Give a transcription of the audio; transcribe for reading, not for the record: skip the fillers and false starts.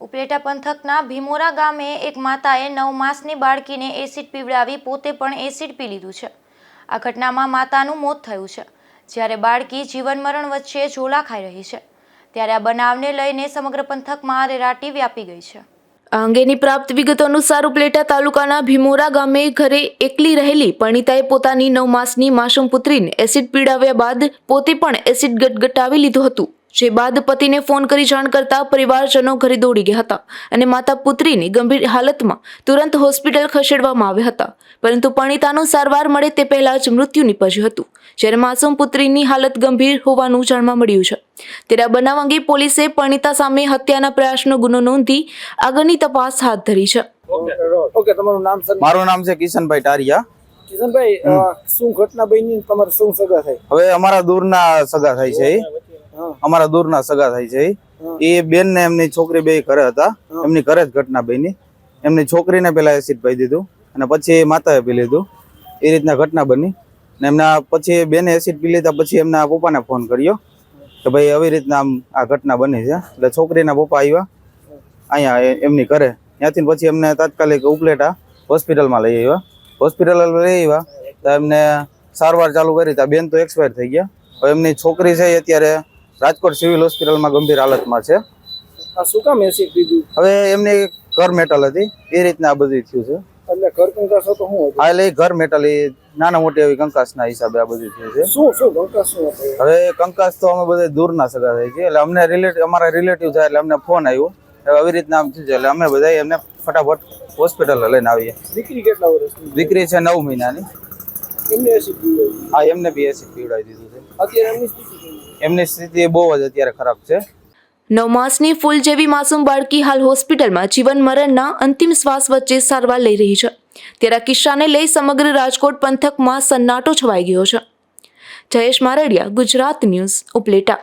ઉપલેટા પંથકના ભીમોરા ગામે એક માતાએ 9 માસની બાળકીને એસિડ પીવડાવી પોતે પણ એસિડ પી લીધું છે। આ ઘટનામાં માતાનું મોત થયું છે, જ્યારે બાળકી જીવન મરણ વચ્ચે ઝોલા ખાઈ રહી છે। ત્યારે આ બનાવને લઈને સમગ્ર પંથકમાં રેરાટી વ્યાપી ગઈ છે। આ અંગેની પ્રાપ્ત વિગતો અનુસાર ઉપલેટા તાલુકાના ભીમોરા ગામે ઘરે એકલી રહેલી પરિણીતાએ પોતાની 9 માસની માસૂમ પુત્રીને એસિડ પીવડાવ્યા બાદ પોતે પણ એસિડ ગટગટાવી લીધું હતું। જે બાદ પતિને ફોન કરી જાણ કરતા પરિવારજનો ઘરે દોડી ગયા હતા અને માતા પુત્રીને ગંભીર હાલતમાં તુરંત હોસ્પિટલ ખસેડવામાં આવ્યા હતા, પરંતુ પરિણીતાનું સારવાર મળે તે પહેલા જ મૃત્યુ નીપજ્યું હતું, જ્યારે માસૂમ પુત્રીની હાલત ગંભીર હોવાનું જાણવા મળ્યું છે। ત્યારે આ બનાવ અંગે પોલીસે પરિણીતા સામે હત્યાના પ્રયાસનો ગુનો નોંધી આગળની તપાસ હાથ ધરી છે। ઓકે, તમારું નામ સર? મારું નામ છે કિશનભાઈ ટારિયા। કિશનભાઈ, શું ઘટના બની, તમારે શું સગા થાય? હવે અમારા દૂરના સગા થાય છે, અમારા દૂરના સગા થાય છે। એ બેન ને એમની છોકરી બે ઘરે હતા, એમની ઘરે જ ઘટના બની। એમની છોકરીને પેલા એસિડ પાઈ દીધું અને પછી માતાએ પી લીધું, એ રીતના ઘટના બની। ને એમના પછી બેને એસિડ પી લીધા પછી એમના પપ્પાને ફોન કર્યો કે ભાઈ આવી રીતના આ ઘટના બની છે। એટલે છોકરીના પપ્પા આવ્યા અહીંયા એમની ઘરે, ત્યાંથી પછી એમને તાત્કાલિક ઉપલેટા હોસ્પિટલમાં લઈ આવ્યા। હોસ્પિટલ લઈ આવ્યા તો એમને સારવાર ચાલુ કરી, તો બેન તો એક્સપાયર થઈ ગયા। હવે એમની છોકરી છે અત્યારે રાજકોટ સિવિલ હોસ્પિટલમાં ગંભીર હાલતમાં છે। આ શું કામ એસિડ પીધું? હવે એમની ઘર મેટલ હતી, એ રીતના આ બધું થયું છે। એટલે ઘર કંકાસ હતો શું હતું? હા, એટલે ઘર મેટલ એ નાના મોટી એવી કંકાસના હિસાબે આ બધું થયું છે। શું કંકાસ શું હતું? હવે કંકાસ તો અમે બધા દૂરના સગા થાય છે, એટલે અમને અમારા રિલેટિવ થાય એટલે અમને ફોન આવ્યો આવી રીતના આમ થયું છે, એટલે અમે બધા એમને ફટાફટ હોસ્પિટલ લઈને આવીએ। દીકરી કેટલા વર્ષની? દીકરી છે 9 મહિનાની। એમને એસિડ પીવડાવ્યું? હા, એમને બી એસિડ પીવડાવી દીધું છે। અત્યારે એમની સ્થિતિ કેવી? એમની સ્થિતિ બહુ જ અત્યારે ખરાબ છે। 9 માસની ફૂલ જેવી માસૂમ બાળકી હાલ હોસ્પિટલમાં જીવન મરણના અંતિમ શ્વાસ વચ્ચે સારવાર લઈ રહી છે। ત્યારે આ કિસ્સાને લઈ સમગ્ર રાજકોટ પંથકમાં સન્નાટો છવાઈ ગયો છે। જયેશ મારડિયા, ગુજરાત ન્યૂઝ, ઉપલેટા।